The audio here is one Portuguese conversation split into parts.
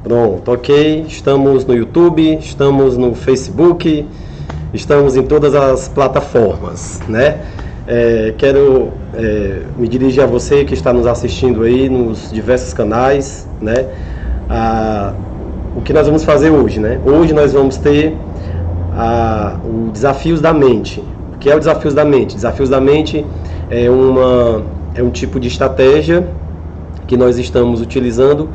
Pronto, ok. Estamos no YouTube, estamos no Facebook, estamos em todas as plataformas, né? Quero me dirigir a você que está nos assistindo aí nos diversos canais, né? O que nós vamos fazer hoje, né? Hoje nós vamos ter o Desafios da Mente. O que é o Desafios da Mente? Desafios da Mente é um tipo de estratégia que nós estamos utilizando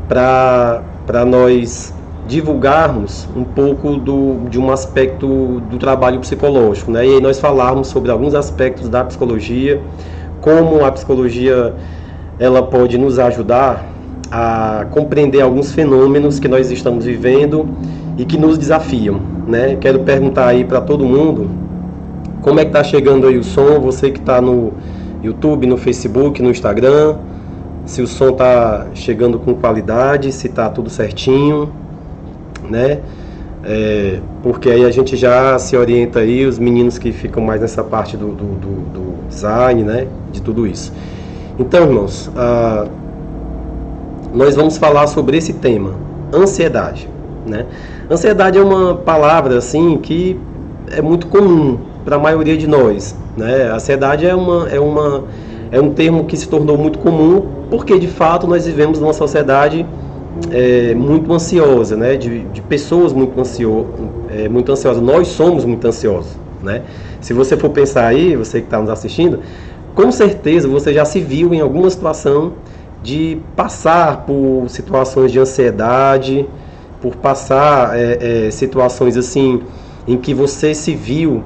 para nós divulgarmos um pouco de um aspecto do trabalho psicológico, né? E aí nós falarmos sobre alguns aspectos da psicologia, como a psicologia ela pode nos ajudar a compreender alguns fenômenos que nós estamos vivendo e que nos desafiam, né? Quero perguntar aí para todo mundo, como é que está chegando aí o som, você que está no YouTube, no Facebook, no Instagram, se o som está chegando com qualidade, se está tudo certinho, né? Porque aí a gente já se orienta aí, os meninos que ficam mais nessa parte do design, né? De tudo isso. Então, irmãos, nós vamos falar sobre esse tema, ansiedade, né? Ansiedade é uma palavra, assim, que é muito comum para a maioria de nós, né? A ansiedade é um termo que se tornou muito comum porque, de fato, nós vivemos numa sociedade muito ansiosa, né? De pessoas muito ansiosas. Nós somos muito ansiosos, né? Se você for pensar aí, você que está nos assistindo, com certeza você já se viu em alguma situação de passar por situações de ansiedade, por passar situações assim em que você se viu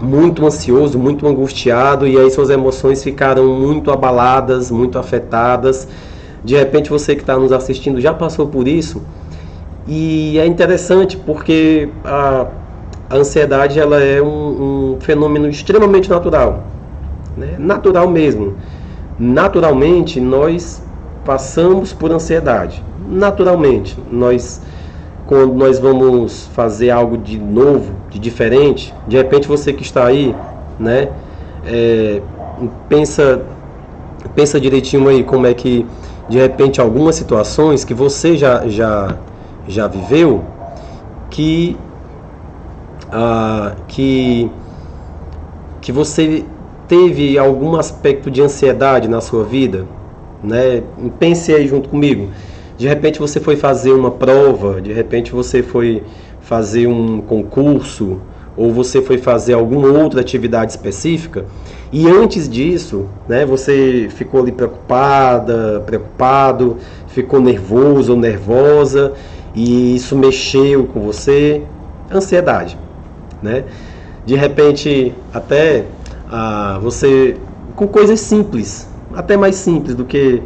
muito ansioso, muito angustiado, e aí suas emoções ficaram muito abaladas, muito afetadas. De repente você que está nos assistindo já passou por isso, e é interessante porque a ansiedade ela é um fenômeno extremamente natural, né? Natural mesmo. Naturalmente nós passamos por ansiedade. Naturalmente, quando nós vamos fazer algo de novo, de diferente, de repente você que está aí, né, pensa direitinho aí como é que, de repente, algumas situações que você já viveu, que você teve algum aspecto de ansiedade na sua vida, né? Pense aí junto comigo. De repente você foi fazer uma prova, de repente você foi fazer um concurso, ou você foi fazer alguma outra atividade específica, e antes disso, né, você ficou ali preocupado, ficou nervoso ou nervosa, e isso mexeu com você, ansiedade, né? De repente, até você, com coisas simples, até mais simples do que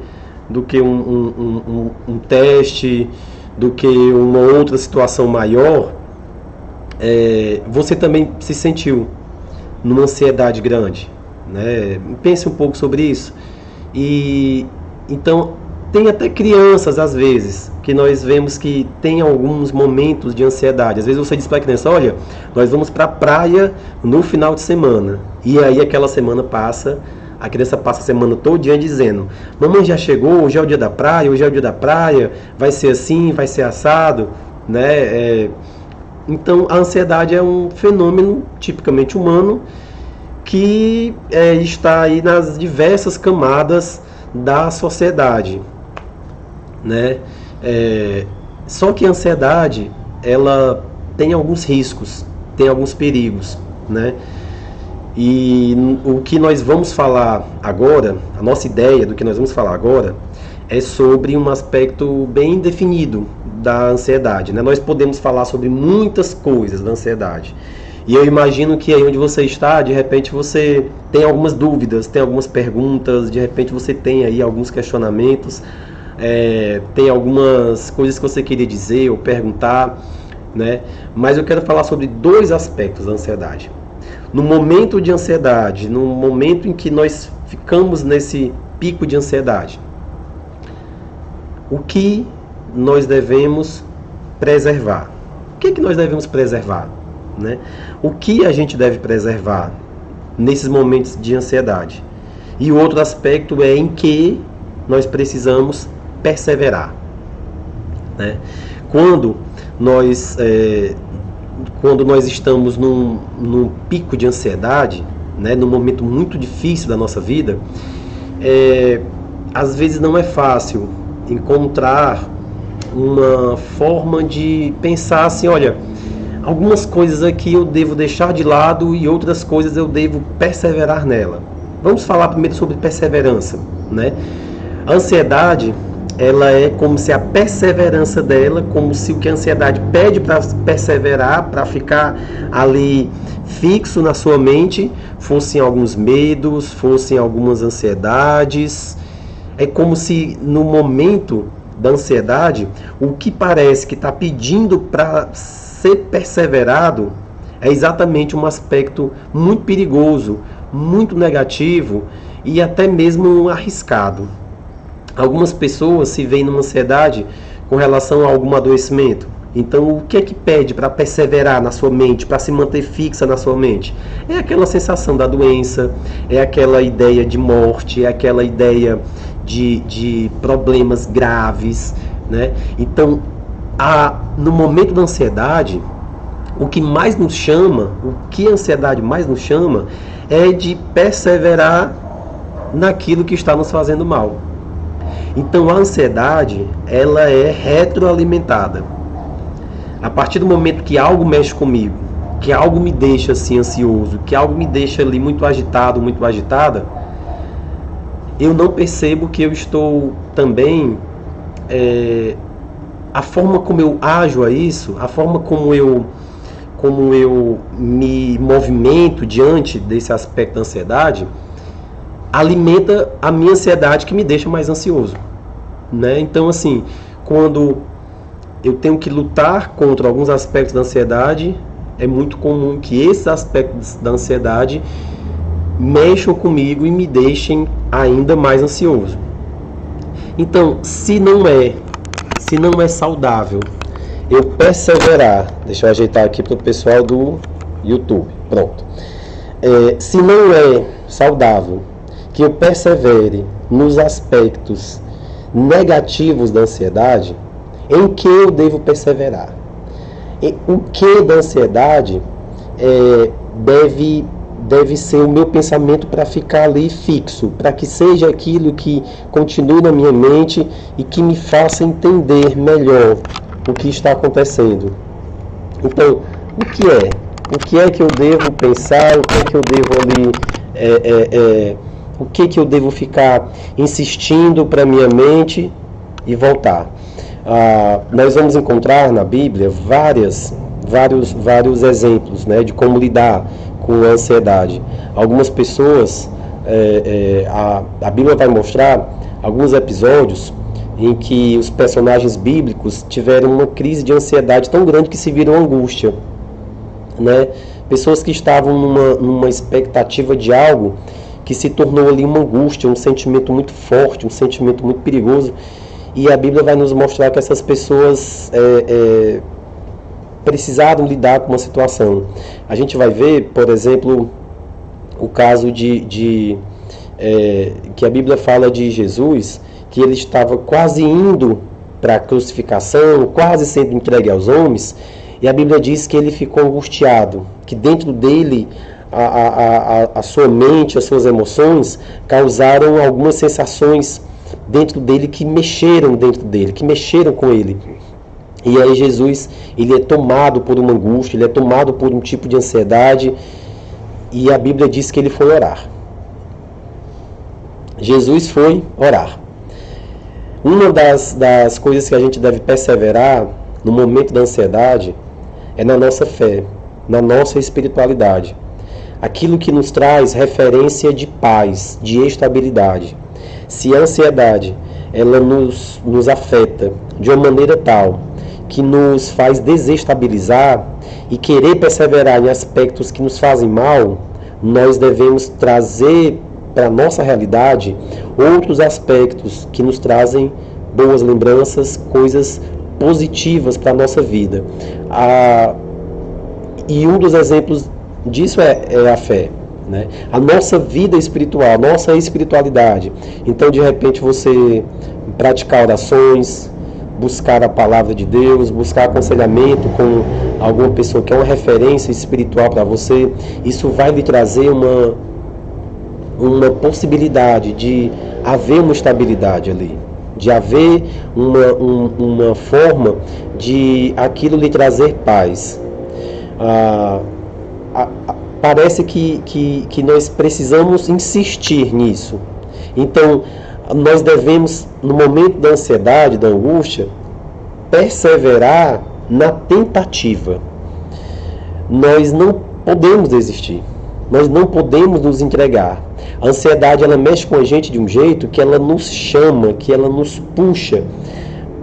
um teste, do que uma outra situação maior, você também se sentiu numa ansiedade grande, né? Pense um pouco sobre isso. E então tem até crianças às vezes que nós vemos que tem alguns momentos de ansiedade. Às vezes você diz para a criança: olha, nós vamos para a praia no final de semana, e aí aquela semana passa. A criança passa a semana todinha dizendo: mamãe já chegou, hoje é o dia da praia, hoje é o dia da praia, vai ser assim, vai ser assado, né? Então a ansiedade é um fenômeno tipicamente humano que está aí nas diversas camadas da sociedade, né? Só que a ansiedade ela tem alguns riscos, tem alguns perigos, né? E o que nós vamos falar agora, a nossa ideia do que nós vamos falar agora, é sobre um aspecto bem definido da ansiedade, né? Nós podemos falar sobre muitas coisas da ansiedade. E eu imagino que aí onde você está, de repente você tem algumas dúvidas, tem algumas perguntas, de repente você tem aí alguns questionamentos, tem algumas coisas que você queria dizer ou perguntar, né? Mas eu quero falar sobre dois aspectos da ansiedade. No momento de ansiedade, no momento em que nós ficamos nesse pico de ansiedade, o que nós devemos preservar? O que nós devemos preservar, né? O que a gente deve preservar nesses momentos de ansiedade? E o outro aspecto é em que nós precisamos perseverar. né? Quando nós, quando nós estamos num pico de ansiedade, né, num momento muito difícil da nossa vida, às vezes não é fácil encontrar uma forma de pensar assim, olha, algumas coisas aqui eu devo deixar de lado e outras coisas eu devo perseverar nela. Vamos falar primeiro sobre perseverança, né? A ansiedade, ela é como se a perseverança dela, como se o que a ansiedade pede para perseverar, para ficar ali fixo na sua mente, fossem alguns medos, fossem algumas ansiedades. É como se no momento da ansiedade, o que parece que está pedindo para ser perseverado é exatamente um aspecto muito perigoso, muito negativo e até mesmo arriscado. Algumas pessoas se veem numa ansiedade com relação a algum adoecimento. Então, o que é que pede para perseverar na sua mente, para se manter fixa na sua mente? É aquela sensação da doença, é aquela ideia de morte, é aquela ideia de problemas graves, né? Então, no momento da ansiedade, o que mais nos chama, o que a ansiedade mais nos chama, é de perseverar naquilo que está nos fazendo mal. Então, a ansiedade, ela é retroalimentada. A partir do momento que algo mexe comigo, que algo me deixa assim ansioso, que algo me deixa ali muito agitado, muito agitada, eu não percebo que eu estou também, a forma como eu ajo a isso, a forma como eu me movimento diante desse aspecto da ansiedade, alimenta a minha ansiedade que me deixa mais ansioso, né? Então, assim, quando eu tenho que lutar contra alguns aspectos da ansiedade, é muito comum que esses aspectos da ansiedade mexam comigo e me deixem ainda mais ansioso. Então, se não é saudável eu perseverar, deixa eu ajeitar aqui para o pessoal do YouTube, pronto. Se não é saudável que eu persevere nos aspectos negativos da ansiedade, em que eu devo perseverar? O que da ansiedade deve ser o meu pensamento para ficar ali fixo, para que seja aquilo que continue na minha mente e que me faça entender melhor o que está acontecendo. Então, o que é que eu devo pensar, o que é que eu devo ali, o que é que eu devo ficar insistindo para minha mente e voltar. Nós vamos encontrar na Bíblia vários exemplos, né, de como lidar com a ansiedade. Algumas pessoas, a Bíblia vai mostrar alguns episódios em que os personagens bíblicos tiveram uma crise de ansiedade tão grande que se viram angústia, né? Pessoas que estavam numa expectativa de algo que se tornou ali uma angústia, um sentimento muito forte, um sentimento muito perigoso. E a Bíblia vai nos mostrar que essas pessoas precisaram lidar com uma situação. A gente vai ver, por exemplo, o caso que a Bíblia fala de Jesus, que ele estava quase indo para a crucificação, quase sendo entregue aos homens, e a Bíblia diz que ele ficou angustiado, que dentro dele a sua mente, as suas emoções causaram algumas sensações dentro dele que mexeram dentro dele, que mexeram com ele. E aí Jesus, ele é tomado por uma angústia, ele é tomado por um tipo de ansiedade, e a Bíblia diz que ele foi orar. Jesus foi orar. Uma das coisas que a gente deve perseverar no momento da ansiedade é na nossa fé, na nossa espiritualidade. Aquilo que nos traz referência de paz, de estabilidade. Se a ansiedade ela nos afeta de uma maneira tal que nos faz desestabilizar e querer perseverar em aspectos que nos fazem mal, nós devemos trazer para a nossa realidade outros aspectos que nos trazem boas lembranças, coisas positivas para a nossa vida. E um dos exemplos disso é a fé, né? A nossa vida espiritual, a nossa espiritualidade. Então, de repente, você praticar orações, buscar a palavra de Deus, buscar aconselhamento com alguma pessoa que é uma referência espiritual para você. Isso vai lhe trazer uma possibilidade de haver uma estabilidade ali, de haver uma forma de aquilo lhe trazer paz. Parece que nós precisamos insistir nisso. Então, nós devemos, no momento da ansiedade, da angústia, perseverar na tentativa. Nós não podemos desistir. Nós não podemos nos entregar. A ansiedade, ela mexe com a gente de um jeito que ela nos chama, que ela nos puxa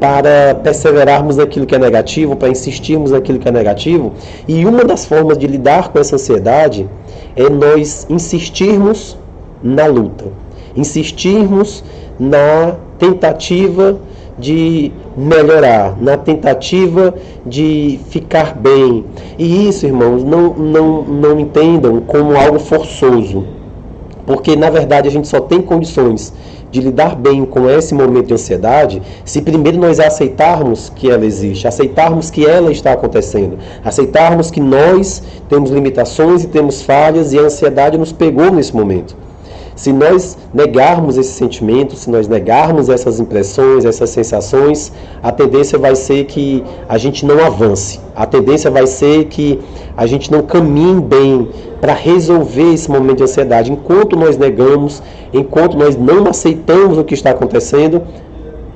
para perseverarmos naquilo que é negativo, para insistirmos naquilo que é negativo. E uma das formas de lidar com essa ansiedade é nós insistirmos na luta, insistirmos na tentativa de melhorar, na tentativa de ficar bem. E isso, irmãos, não entendam como algo forçoso, porque na verdade a gente só tem condições de lidar bem com esse momento de ansiedade se primeiro nós aceitarmos que ela existe, aceitarmos que ela está acontecendo, aceitarmos que nós temos limitações e temos falhas e a ansiedade nos pegou nesse momento. Se nós negarmos esse sentimento, se nós negarmos essas impressões, essas sensações, a tendência vai ser que a gente não avance. A tendência vai ser que a gente não caminhe bem para resolver esse momento de ansiedade. Enquanto nós negamos, enquanto nós não aceitamos o que está acontecendo,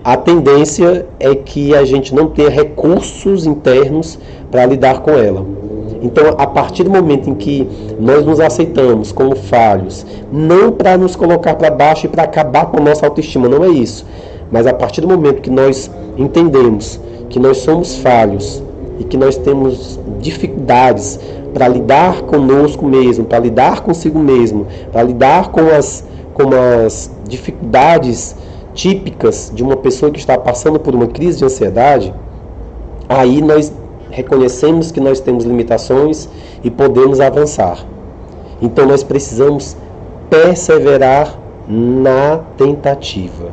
a tendência é que a gente não tenha recursos internos para lidar com ela. Então, a partir do momento em que nós nos aceitamos como falhos, não para nos colocar para baixo e para acabar com a nossa autoestima, não é isso. Mas a partir do momento que nós entendemos que nós somos falhos e que nós temos dificuldades para lidar conosco mesmo, para lidar consigo mesmo, para lidar com as dificuldades típicas de uma pessoa que está passando por uma crise de ansiedade, aí nós reconhecemos que nós temos limitações e podemos avançar. Então nós precisamos perseverar na tentativa,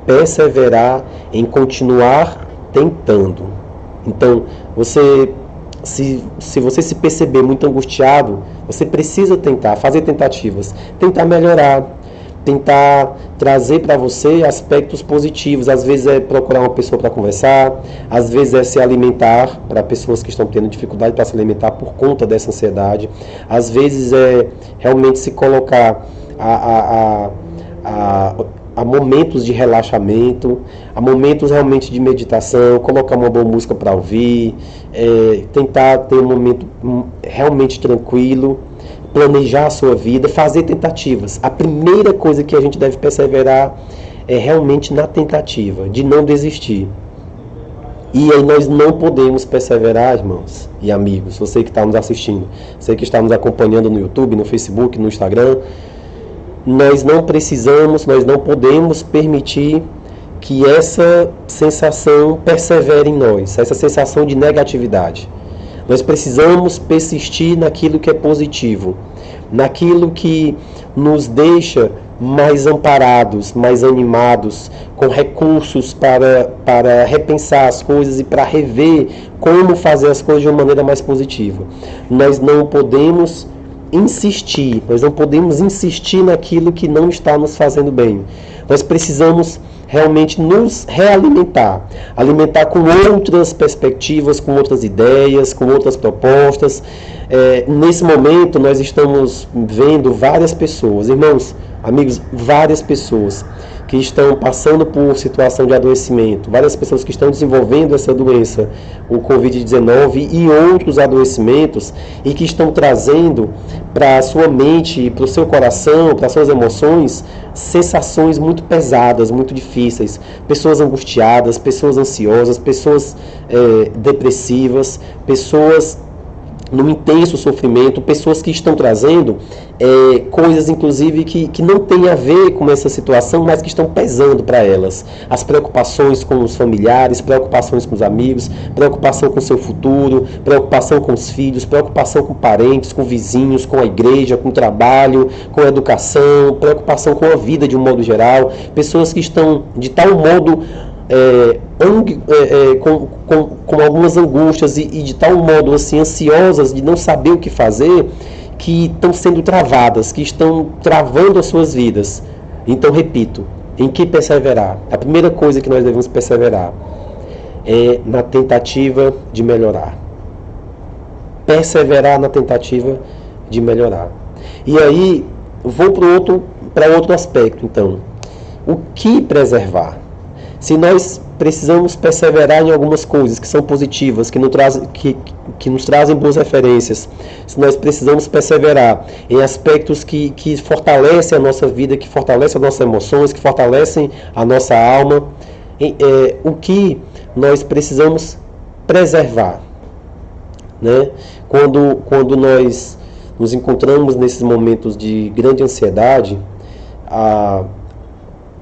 perseverar em continuar tentando. Então, se você se perceber muito angustiado, você precisa tentar, fazer tentativas, tentar melhorar, tentar trazer para você aspectos positivos. Às vezes é procurar uma pessoa para conversar, às vezes é se alimentar, para pessoas que estão tendo dificuldade para se alimentar por conta dessa ansiedade, às vezes é realmente se colocar a momentos de relaxamento, a momentos realmente de meditação, colocar uma boa música para ouvir, tentar ter um momento realmente tranquilo, planejar a sua vida, fazer tentativas. A primeira coisa que a gente deve perseverar é realmente na tentativa, de não desistir. E aí nós não podemos perseverar, irmãos e amigos, você que está nos assistindo, você que está nos acompanhando no YouTube, no Facebook, no Instagram, nós não precisamos, nós não podemos permitir que essa sensação persevere em nós, essa sensação de negatividade. Nós precisamos persistir naquilo que é positivo, naquilo que nos deixa mais amparados, mais animados, com recursos para repensar as coisas e para rever como fazer as coisas de uma maneira mais positiva. Nós não podemos insistir naquilo que não está nos fazendo bem. Nós precisamos realmente nos realimentar, alimentar com outras perspectivas, com outras ideias, com outras propostas. Nesse momento nós estamos vendo várias pessoas, irmãos, amigos, várias pessoas que estão passando por situação de adoecimento, várias pessoas que estão desenvolvendo essa doença, o Covid-19 e outros adoecimentos, e que estão trazendo para a sua mente, para o seu coração, para as suas emoções, sensações muito pesadas, muito difíceis. Pessoas angustiadas, pessoas ansiosas, pessoas depressivas, pessoas num intenso sofrimento, pessoas que estão trazendo coisas, inclusive, que não tem a ver com essa situação, mas que estão pesando para elas. As preocupações com os familiares, preocupações com os amigos, preocupação com o seu futuro, preocupação com os filhos, preocupação com parentes, com vizinhos, com a igreja, com o trabalho, com a educação, preocupação com a vida de um modo geral. Pessoas que estão de tal modo com algumas angústias e de tal modo assim ansiosas de não saber o que fazer, que estão sendo travadas, que estão travando as suas vidas. Então, repito, em que perseverar? A primeira coisa que nós devemos perseverar é na tentativa de melhorar. Perseverar na tentativa de melhorar. E aí, vou para outro aspecto, então. O que preservar? Se nós precisamos perseverar em algumas coisas que são positivas, que nos trazem boas referências, se nós precisamos perseverar em aspectos que fortalecem a nossa vida, que fortalecem as nossas emoções, que fortalecem a nossa alma, o que nós precisamos preservar, né? Quando nós nos encontramos nesses momentos de grande ansiedade,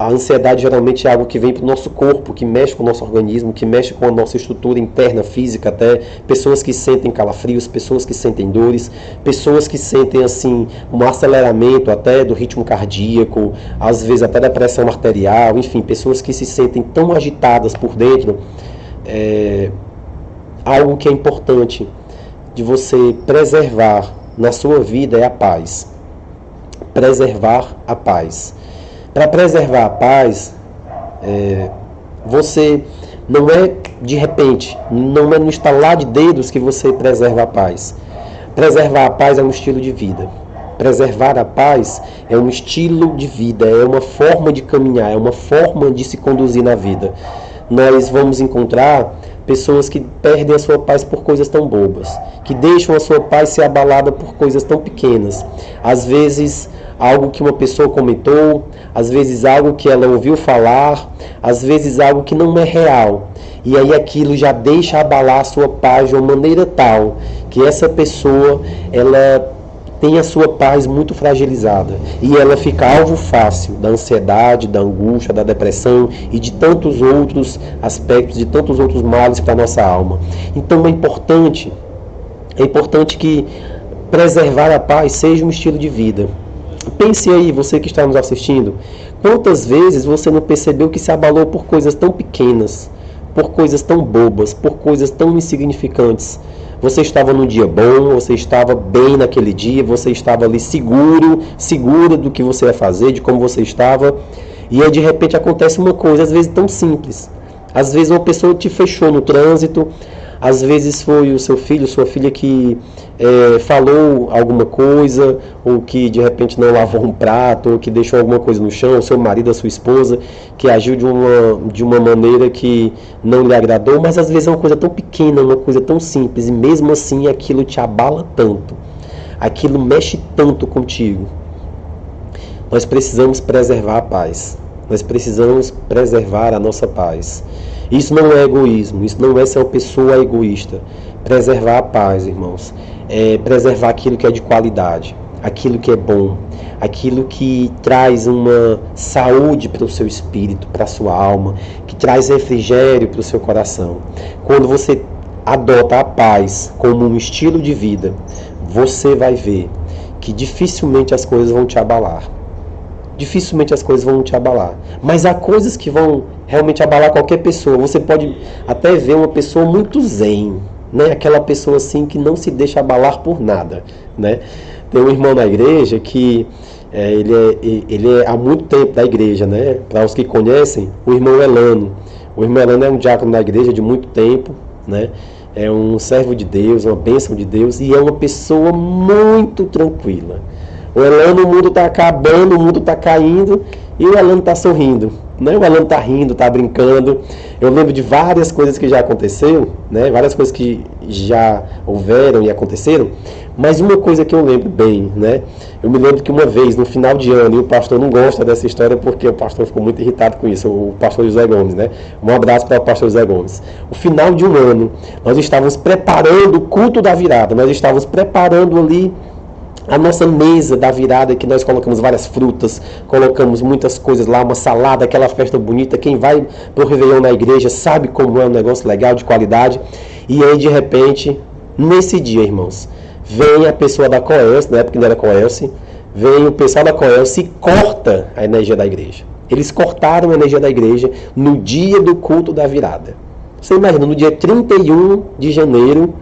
a ansiedade geralmente é algo que vem para o nosso corpo, que mexe com o nosso organismo, que mexe com a nossa estrutura interna, física até. Pessoas que sentem calafrios, pessoas que sentem dores, pessoas que sentem assim um aceleramento até do ritmo cardíaco, às vezes até da pressão arterial, enfim, pessoas que se sentem tão agitadas por dentro. Algo que é importante de você preservar na sua vida é a paz. Preservar a paz. Para preservar a paz, você não é de repente, não é no estalar de dedos que você preserva a paz. Preservar a paz é um estilo de vida. Preservar a paz é um estilo de vida, é uma forma de caminhar, é uma forma de se conduzir na vida. Nós vamos encontrar pessoas que perdem a sua paz por coisas tão bobas, que deixam a sua paz ser abalada por coisas tão pequenas. Às vezes, algo que uma pessoa comentou, às vezes algo que ela ouviu falar, às vezes algo que não é real. E aí aquilo já deixa abalar a sua paz de uma maneira tal que essa pessoa, ela tem a sua paz muito fragilizada e ela fica alvo fácil da ansiedade, da angústia, da depressão e de tantos outros aspectos, de tantos outros males para a nossa alma. Então é importante que preservar a paz seja um estilo de vida. Pense aí, você que está nos assistindo, quantas vezes você não percebeu que se abalou por coisas tão pequenas, por coisas tão bobas, por coisas tão insignificantes? Você estava num dia bom, você estava bem naquele dia, você estava ali segura do que você ia fazer, de como você estava, e aí de repente acontece uma coisa, às vezes tão simples. Às vezes uma pessoa te fechou no trânsito, às vezes foi o seu filho, sua filha que falou alguma coisa, ou que de repente não lavou um prato, ou que deixou alguma coisa no chão, o seu marido, a sua esposa, que agiu de uma maneira que não lhe agradou, mas às vezes é uma coisa tão pequena, uma coisa tão simples, e mesmo assim aquilo te abala tanto, aquilo mexe tanto contigo. Nós precisamos preservar a paz, nós precisamos preservar a nossa paz. Isso não é egoísmo, isso não é ser uma pessoa egoísta. Preservar a paz, irmãos, é preservar aquilo que é de qualidade, aquilo que é bom, aquilo que traz uma saúde para o seu espírito, para a sua alma, que traz refrigério para o seu coração. Quando você adota a paz como um estilo de vida, você vai ver que dificilmente as coisas vão te abalar. Dificilmente as coisas vão te abalar. Mas há coisas que vão realmente abalar qualquer pessoa. Você pode até ver uma pessoa muito zen, né? Aquela pessoa assim que não se deixa abalar por nada, né? Tem um irmão na igreja que ele é há muito tempo da igreja, né? Para os que conhecem, o irmão Elano. O irmão Elano é um diácono da igreja de muito tempo, né? É um servo de Deus, uma bênção de Deus, e é uma pessoa muito tranquila. O Elano, o mundo está acabando, o mundo está caindo, e o Elano está sorrindo, né? O Elano está rindo, está brincando. Eu lembro de várias coisas que já aconteceram, né? Várias coisas que já houveram e aconteceram, mas uma coisa que eu lembro bem, né? Eu me lembro que uma vez, no final de ano, e o pastor não gosta dessa história porque o pastor ficou muito irritado com isso, o pastor José Gomes, né? Um abraço para o pastor José Gomes. O final de um ano, nós estávamos preparando o culto da virada, nós estávamos preparando ali a nossa mesa da virada, que nós colocamos várias frutas, colocamos muitas coisas lá, uma salada, aquela festa bonita. Quem vai pro Réveillon na igreja sabe como é um negócio legal, de qualidade. E aí, de repente, nesse dia, irmãos, vem a pessoa da Coelce, na época não era Coelce, vem o pessoal da Coelce e corta a energia da igreja. Eles cortaram a energia da igreja no dia do culto da virada. Você imagina, no dia 31 de janeiro,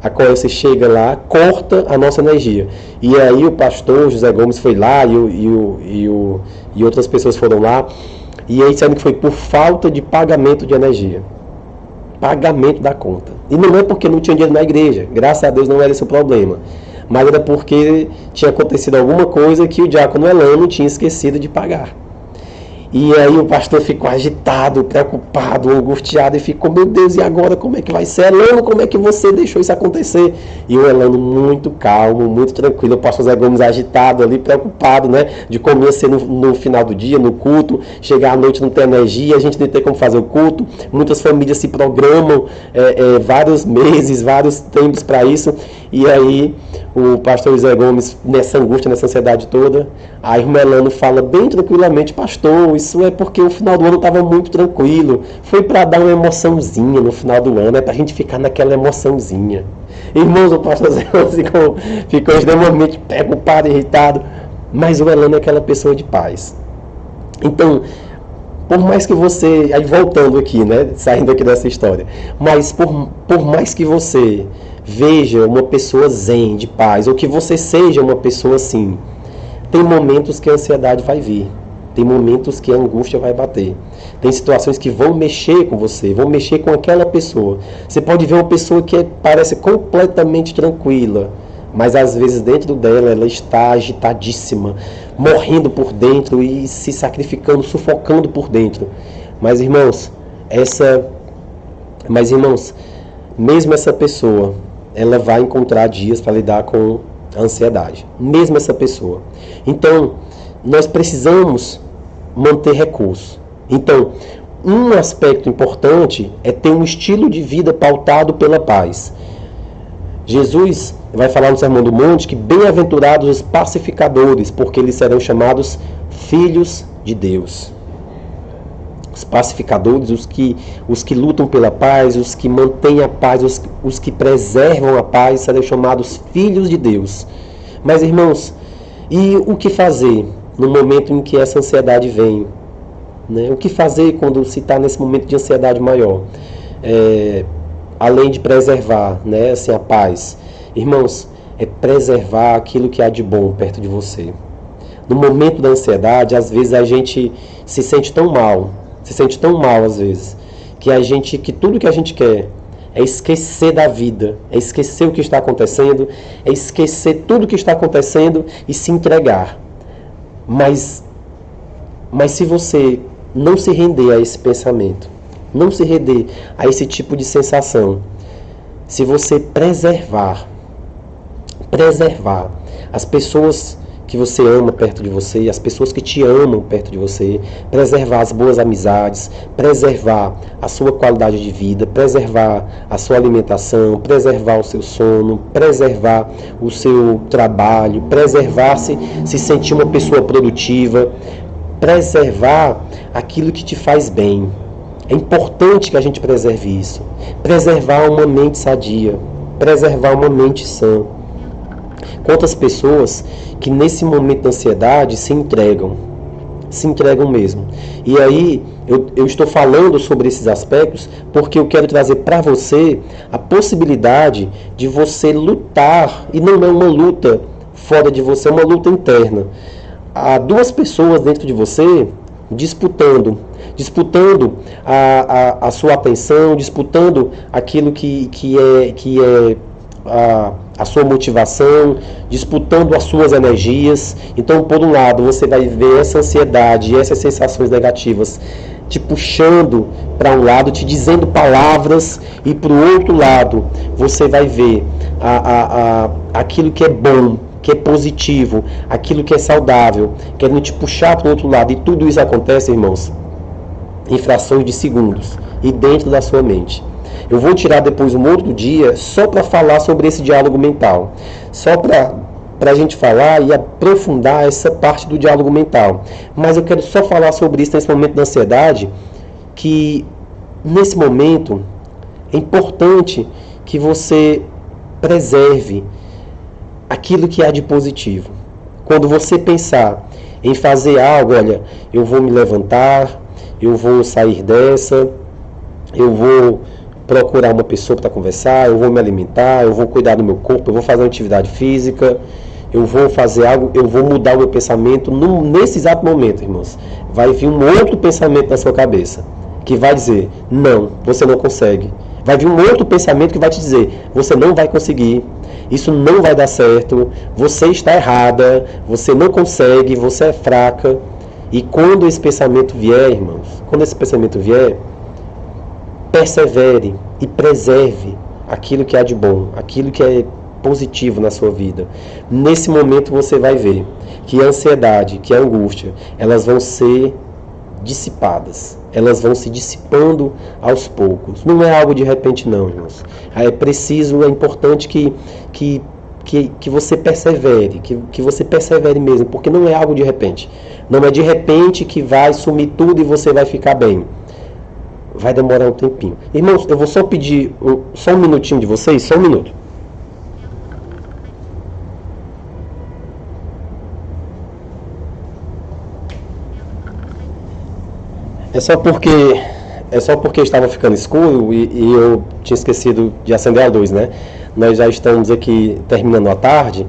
a qual você chega lá, corta a nossa energia. E aí o pastor José Gomes foi lá e outras pessoas foram lá. E aí disseram que foi por falta de pagamento de energia. Pagamento da conta. E não é porque não tinha dinheiro na igreja. Graças a Deus não era esse o problema. Mas era porque tinha acontecido alguma coisa que o diácono Elano tinha esquecido de pagar. E aí o pastor ficou agitado, preocupado, angustiado e ficou, meu Deus, e agora como é que vai ser? Elano, como é que você deixou isso acontecer? E o Elano muito calmo, muito tranquilo, o pastor Zé Gomes agitado ali, preocupado, né? De como ia ser no final do dia, no culto, chegar à noite não ter energia, a gente não ter como fazer o culto, muitas famílias se programam vários meses, vários tempos para isso, e aí o pastor Zé Gomes, nessa angústia, nessa ansiedade toda, aí o Elano fala bem tranquilamente, pastor, isso é porque o final do ano estava muito tranquilo, foi para dar uma emoçãozinha no final do ano, é para a gente ficar naquela emoçãozinha. Irmãos, o pastor Zé Gomes ficou extremamente preocupado, irritado, mas o Elano é aquela pessoa de paz. Então, por mais que você, aí voltando aqui, né, saindo aqui dessa história, mas por mais que você veja uma pessoa zen, de paz, ou que você seja uma pessoa assim, tem momentos que a ansiedade vai vir, tem momentos que a angústia vai bater, tem situações que vão mexer com você, vão mexer com aquela pessoa. Você pode ver uma pessoa que parece completamente tranquila, mas às vezes dentro dela ela está agitadíssima, morrendo por dentro e se sacrificando, sufocando por dentro. Mas irmãos, mesmo essa pessoa, ela vai encontrar dias para lidar com a ansiedade. Mesmo essa pessoa. Então, nós precisamos manter recursos. Então, um aspecto importante é ter um estilo de vida pautado pela paz. Jesus vai falar no Sermão do Monte que bem-aventurados os pacificadores, porque eles serão chamados filhos de Deus. Os pacificadores, os que lutam pela paz, os que mantêm a paz, os que preservam a paz, serão chamados filhos de Deus. Mas, irmãos, e o que fazer no momento em que essa ansiedade vem? Né? O que fazer quando se está nesse momento de ansiedade maior? Além de preservar, né, assim, a paz. Irmãos, é preservar aquilo que há de bom perto de você. No momento da ansiedade, às vezes a gente se sente tão mal às vezes, que tudo que a gente quer é esquecer da vida, é esquecer o que está acontecendo, é esquecer tudo o que está acontecendo e se entregar. Mas se você não se render a esse pensamento, não se render a esse tipo de sensação, se você preservar as pessoas que você ama perto de você, as pessoas que te amam perto de você, preservar as boas amizades, preservar a sua qualidade de vida, preservar a sua alimentação, preservar o seu sono, preservar o seu trabalho, preservar-se, se sentir uma pessoa produtiva, preservar aquilo que te faz bem. É importante que a gente preserve isso. Preservar uma mente sadia, preservar uma mente sã. Quantas pessoas que nesse momento de ansiedade se entregam mesmo. E aí eu estou falando sobre esses aspectos porque eu quero trazer para você a possibilidade de você lutar, e não é uma luta fora de você, é uma luta interna. Há duas pessoas dentro de você disputando a sua atenção, disputando aquilo que é a sua motivação, disputando as suas energias. Então, por um lado, você vai ver essa ansiedade e essas sensações negativas te puxando para um lado, te dizendo palavras, e para o outro lado, você vai ver aquilo que é bom, que é positivo, aquilo que é saudável, querendo te puxar para o outro lado. E tudo isso acontece, irmãos, em frações de segundos e dentro da sua mente. Eu vou tirar depois um outro dia só para falar sobre esse diálogo mental, só para a gente falar e aprofundar essa parte do diálogo mental. Mas eu quero só falar sobre isso nesse momento da ansiedade, que nesse momento é importante que você preserve aquilo que há de positivo. Quando você pensar em fazer algo. Olha, eu vou me levantar, eu vou sair dessa, eu vou procurar uma pessoa para conversar, eu vou me alimentar, eu vou cuidar do meu corpo, eu vou fazer uma atividade física, eu vou fazer algo, eu vou mudar o meu pensamento. Nesse exato momento, irmãos, vai vir um outro pensamento na sua cabeça, que vai dizer, não, você não consegue. Vai vir um outro pensamento que vai te dizer, você não vai conseguir, isso não vai dar certo, você está errada, você não consegue, você é fraca. E quando esse pensamento vier, irmãos, quando esse pensamento vier, persevere e preserve aquilo que há de bom, aquilo que é positivo na sua vida. Nesse momento você vai ver que a ansiedade, que a angústia, elas vão ser dissipadas. Elas vão se dissipando aos poucos. Não é algo de repente não, irmãos. É preciso, é importante que você persevere, que você persevere mesmo, porque não é algo de repente. Não é de repente que vai sumir tudo e você vai ficar bem. Vai demorar um tempinho. Irmãos, eu vou só pedir só um minutinho de vocês, só um minuto. É só porque estava ficando escuro e eu tinha esquecido de acender a luz, né? Nós já estamos aqui terminando a tarde,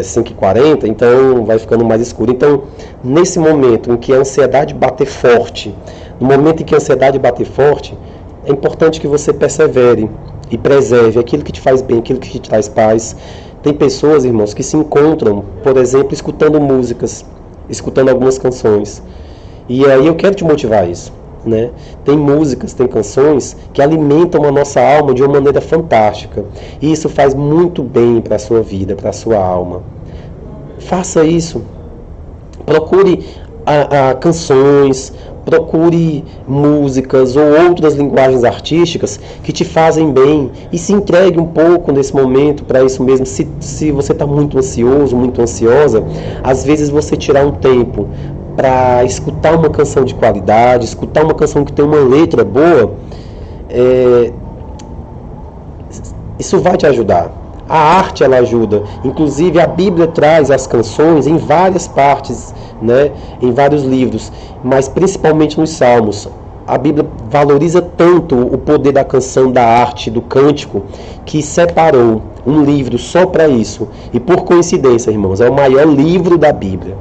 5h40, então vai ficando mais escuro. Então, nesse momento em que a ansiedade bater forte, no momento em que a ansiedade bater forte, é importante que você persevere e preserve aquilo que te faz bem, aquilo que te traz paz. Tem pessoas, irmãos, que se encontram, por exemplo, escutando músicas, escutando algumas canções. E aí eu quero te motivar a isso, né? Tem músicas, tem canções que alimentam a nossa alma de uma maneira fantástica. E isso faz muito bem para a sua vida, para a sua alma. Faça isso. Procure canções, procure músicas ou outras linguagens artísticas que te fazem bem e se entregue um pouco nesse momento para isso mesmo. Se você está muito ansioso, muito ansiosa, às vezes você tirar um tempo para escutar uma canção de qualidade, escutar uma canção que tem uma letra boa, isso vai te ajudar. A arte, ela ajuda. Inclusive a Bíblia traz as canções em várias partes, né, em vários livros, mas principalmente nos Salmos. A Bíblia valoriza tanto o poder da canção, da arte, do cântico, que separou um livro só para isso. E por coincidência, irmãos, é o maior livro da Bíblia.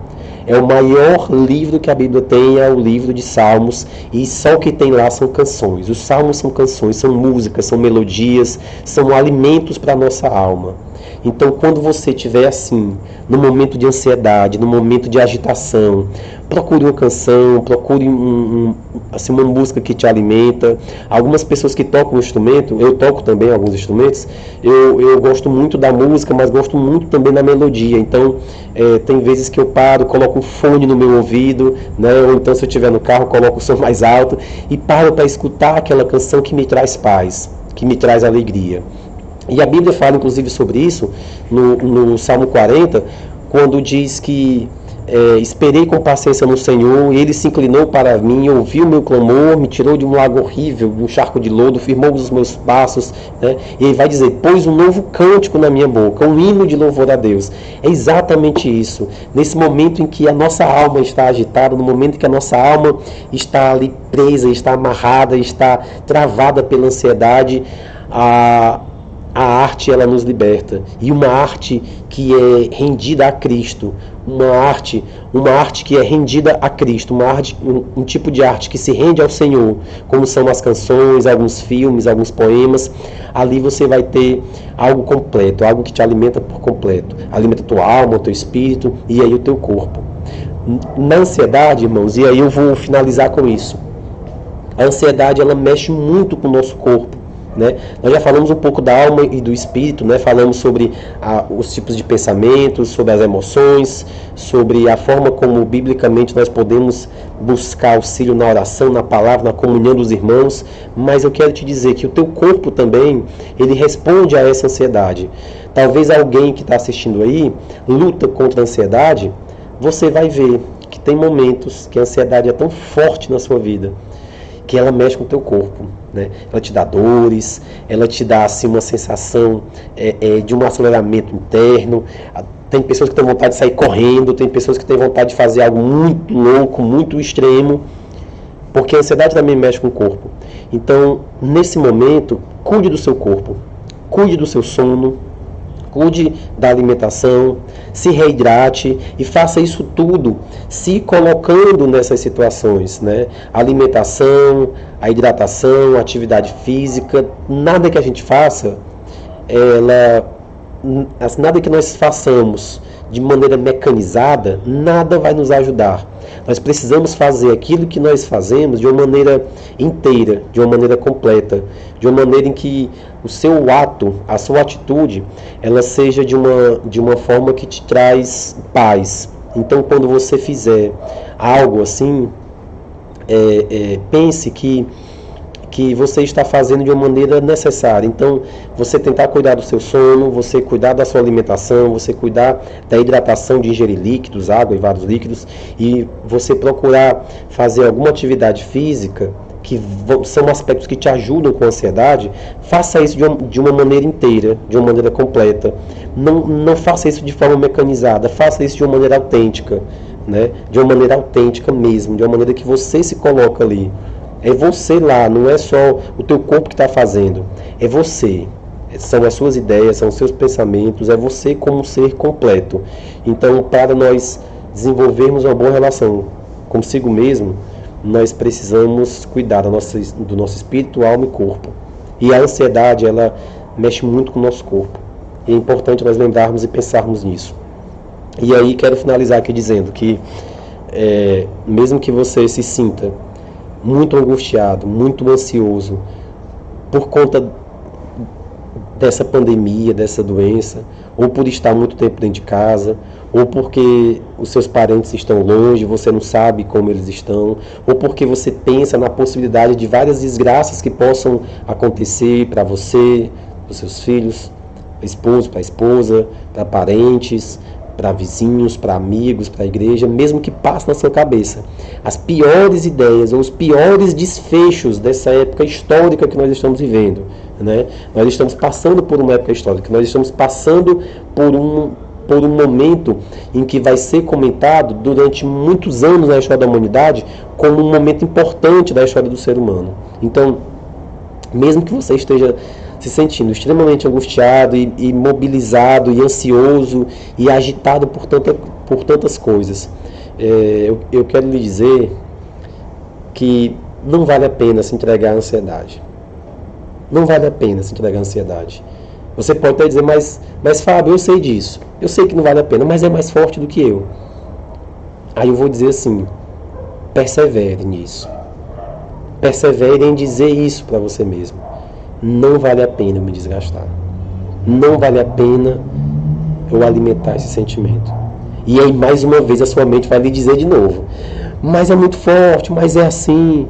É o maior livro que a Bíblia tem, é o livro de Salmos, e só o que tem lá são canções. Os Salmos são canções, são músicas, são melodias, são alimentos para a nossa alma. Então, quando você estiver assim, no momento de ansiedade, no momento de agitação, procure uma canção, procure assim, uma música que te alimenta. Algumas pessoas que tocam um instrumento, eu toco também alguns instrumentos, eu gosto muito da música, mas gosto muito também da melodia. Então, tem vezes que eu paro, coloco um fone no meu ouvido, né? Ou então, se eu estiver no carro, coloco o som mais alto e paro para escutar aquela canção que me traz paz, que me traz alegria. E a Bíblia fala, inclusive, sobre isso, no Salmo 40, quando diz que esperei com paciência no Senhor, e Ele se inclinou para mim, ouviu o meu clamor, me tirou de um lago horrível, de um charco de lodo, firmou os meus passos, né? E Ele vai dizer, pôs um novo cântico na minha boca, um hino de louvor a Deus. É exatamente isso. Nesse momento em que a nossa alma está agitada, no momento em que a nossa alma está ali presa, está amarrada, está travada pela ansiedade, a arte, ela nos liberta. E uma arte que é rendida a Cristo, uma arte que é rendida a Cristo, um tipo de arte que se rende ao Senhor, como são as canções, alguns filmes, alguns poemas. Ali você vai ter algo completo, algo que te alimenta por completo. Alimenta a tua alma, o teu espírito e aí o teu corpo. Na ansiedade, irmãos, e aí eu vou finalizar com isso. A ansiedade, ela mexe muito com o nosso corpo. Né? Nós já falamos um pouco da alma e do espírito, né? Falamos sobre os tipos de pensamentos, sobre as emoções, sobre a forma como biblicamente nós podemos buscar auxílio na oração, na palavra, na comunhão dos irmãos, mas eu quero te dizer que o teu corpo também, ele responde a essa ansiedade. Talvez alguém que está assistindo aí luta contra a ansiedade, você vai ver que tem momentos que a ansiedade é tão forte na sua vida, que ela mexe com o teu corpo, né? Ela te dá dores, ela te dá assim, uma sensação de um aceleramento interno, Tem pessoas que têm vontade de sair correndo, tem pessoas que têm vontade de fazer algo muito louco, muito extremo, porque a ansiedade também mexe com o corpo. Então, nesse momento, cuide do seu corpo, cuide do seu sono, cuide da alimentação, se reidrate e faça isso tudo se colocando nessas situações, né? A alimentação, a hidratação, a atividade física, nada que a gente faça, nada que nós façamos de maneira mecanizada, nada vai nos ajudar. Nós precisamos fazer aquilo que nós fazemos de uma maneira inteira, de uma maneira completa, de uma maneira em que o seu ato, a sua atitude, ela seja de uma forma que te traz paz. Então, quando você fizer algo assim, pense que você está fazendo de uma maneira necessária. Então, você tentar cuidar do seu sono, você cuidar da sua alimentação, você cuidar da hidratação, de ingerir líquidos, água e vários líquidos, e você procurar fazer alguma atividade física, que são aspectos que te ajudam com a ansiedade, faça isso de uma maneira inteira, de uma maneira completa. Não faça isso de forma mecanizada, faça isso de uma maneira autêntica, né? De uma maneira autêntica mesmo, de uma maneira que você se coloca ali. É você lá, não é só o teu corpo que está fazendo, é você. São as suas ideias, são os seus pensamentos, é você como um ser completo. Então, para nós desenvolvermos uma boa relação consigo mesmo, nós precisamos cuidar do nosso espírito, alma e corpo. E a ansiedade, ela mexe muito com o nosso corpo. E é importante nós lembrarmos e pensarmos nisso. E aí quero finalizar aqui dizendo que, mesmo que você se sinta muito angustiado, muito ansioso por conta dessa pandemia, dessa doença, ou por estar muito tempo dentro de casa, ou porque os seus parentes estão longe, você não sabe como eles estão, ou porque você pensa na possibilidade de várias desgraças que possam acontecer para você, para os seus filhos, para esposo, para a esposa, para parentes, para vizinhos, para amigos, para a igreja, mesmo que passe na sua cabeça. As piores ideias ou os piores desfechos dessa época histórica que nós estamos vivendo, né? Nós estamos passando por uma época histórica, nós estamos passando por um momento em que vai ser comentado durante muitos anos na história da humanidade como um momento importante da história do ser humano. Então, mesmo que você esteja se sentindo extremamente angustiado e mobilizado e ansioso e agitado por tantas coisas, eu quero lhe dizer que não vale a pena se entregar à ansiedade. Não vale a pena se entregar à ansiedade. Você pode até dizer, mas Fábio, eu sei disso. Eu sei que não vale a pena, mas é mais forte do que eu. Aí eu vou dizer assim, persevere nisso. Persevere em dizer isso para você mesmo. Não vale a pena eu me desgastar. Não vale a pena eu alimentar esse sentimento. E aí, mais uma vez, a sua mente vai lhe dizer de novo, mas é muito forte, mas é assim.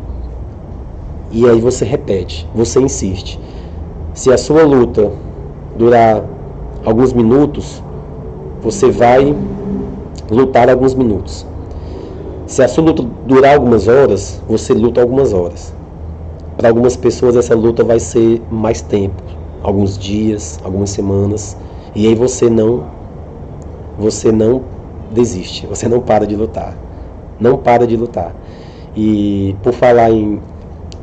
E aí você repete, você insiste. Se a sua luta durar alguns minutos, você vai lutar alguns minutos. Se a sua luta durar algumas horas, você luta algumas horas. Para algumas pessoas essa luta vai ser mais tempo, alguns dias, algumas semanas, e aí você não desiste, você não para de lutar. Não para de lutar. E por falar em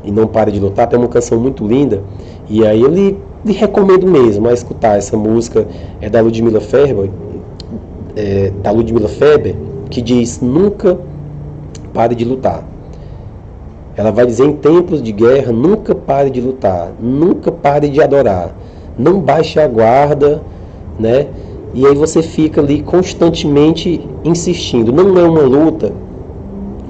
não para de lutar, tem uma canção muito linda, e aí eu lhe recomendo mesmo a escutar essa música, é da Ludmilla Ferber, que diz: nunca pare de lutar. Ela vai dizer, em tempos de guerra, nunca pare de lutar, nunca pare de adorar, não baixe a guarda, né? E aí você fica ali constantemente insistindo. Não é uma luta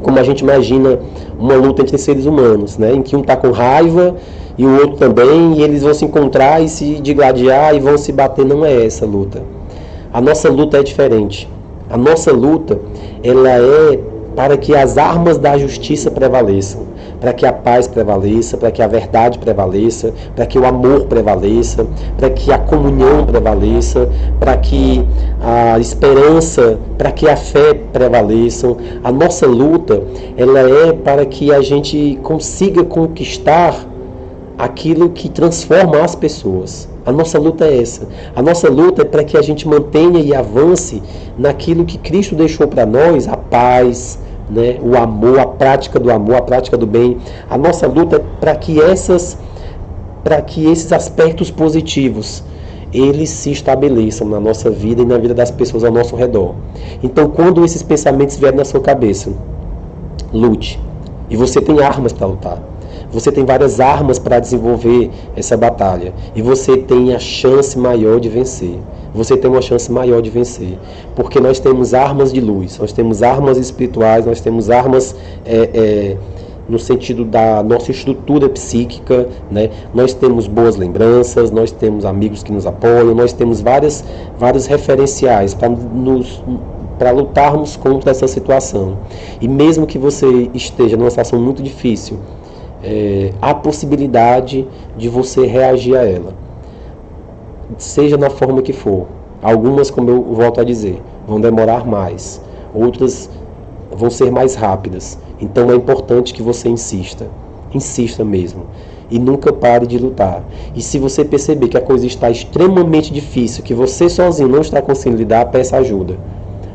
como a gente imagina uma luta entre seres humanos, né? Em que um está com raiva e o outro também, e eles vão se encontrar e se digladiar e vão se bater. Não é essa luta. A nossa luta é diferente. A nossa luta, ela é para que as armas da justiça prevaleçam, para que a paz prevaleça, para que a verdade prevaleça, para que o amor prevaleça, para que a comunhão prevaleça, para que a esperança, para que a fé prevaleçam. A nossa luta, ela é para que a gente consiga conquistar aquilo que transforma as pessoas. A nossa luta é essa. A nossa luta é para que a gente mantenha e avance naquilo que Cristo deixou para nós, a paz, né, o amor, a prática do amor, a prática do bem. A nossa luta é para que esses aspectos positivos eles se estabeleçam na nossa vida e na vida das pessoas ao nosso redor. Então, quando esses pensamentos vierem na sua cabeça, lute. E você tem armas para lutar. Você tem várias armas para desenvolver essa batalha. E você tem a chance maior de vencer. Você tem uma chance maior de vencer. Porque nós temos armas de luz, nós temos armas espirituais, nós temos armas no sentido da nossa estrutura psíquica, né? Nós temos boas lembranças, nós temos amigos que nos apoiam, nós temos vários referenciais para lutarmos contra essa situação. E mesmo que você esteja numa situação muito difícil, há possibilidade de você reagir a ela, seja na forma que for. Algumas, como eu volto a dizer, vão demorar mais, outras vão ser mais rápidas. Então é importante que você insista mesmo, e nunca pare de lutar. E se você perceber que a coisa está extremamente difícil, que você sozinho não está conseguindo lidar, peça ajuda.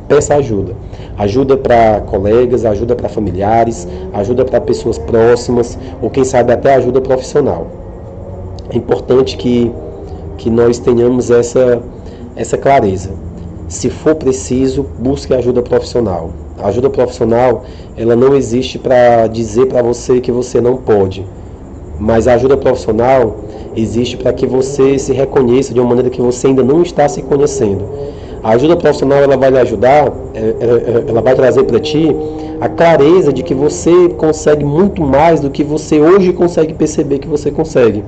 Peça ajuda. Ajuda para colegas, ajuda para familiares, ajuda para pessoas próximas, ou quem sabe até ajuda profissional. É importante que nós tenhamos essa clareza. Se for preciso, busque ajuda profissional. A ajuda profissional, ela não existe para dizer para você que você não pode. Mas a ajuda profissional existe para que você se reconheça de uma maneira que você ainda não está se conhecendo. A ajuda profissional, ela vai lhe ajudar, ela vai trazer para ti a clareza de que você consegue muito mais do que você hoje consegue perceber que você consegue.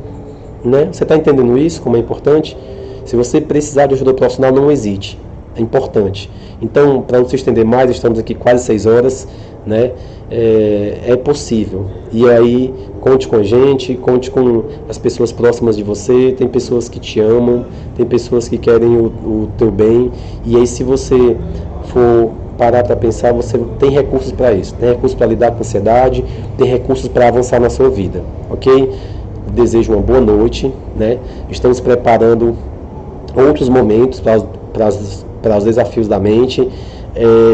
Né? Você está entendendo isso, como é importante? Se você precisar de ajuda profissional, não hesite. É importante. Então, para não se estender mais, estamos aqui quase 6 horas, né? É possível. E aí, conte com a gente, conte com as pessoas próximas de você. Tem pessoas que te amam, tem pessoas que querem o teu bem. E aí, se você for parar para pensar, você tem recursos para isso. Tem recursos para lidar com a ansiedade, tem recursos para avançar na sua vida, ok? Desejo uma boa noite, né? Estamos preparando outros momentos para os desafios da mente.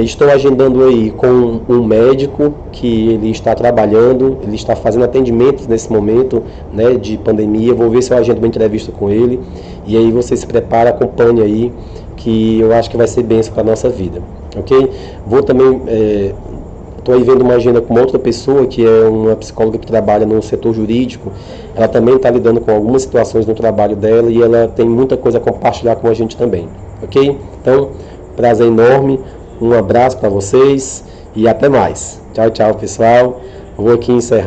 Estou agendando aí com um médico que ele está trabalhando, ele está fazendo atendimentos nesse momento, né, de pandemia. Vou ver se eu agendo uma entrevista com ele. E aí você se prepara, acompanhe aí, que eu acho que vai ser bênção para a nossa vida, ok? Vou também, estou aí vendo uma agenda com uma outra pessoa, que é uma psicóloga que trabalha no setor jurídico. Ela também está lidando com algumas situações no trabalho dela e ela tem muita coisa a compartilhar com a gente também, ok? Então, prazer enorme, um abraço para vocês e até mais. Tchau, tchau, pessoal. Vou aqui encerrar.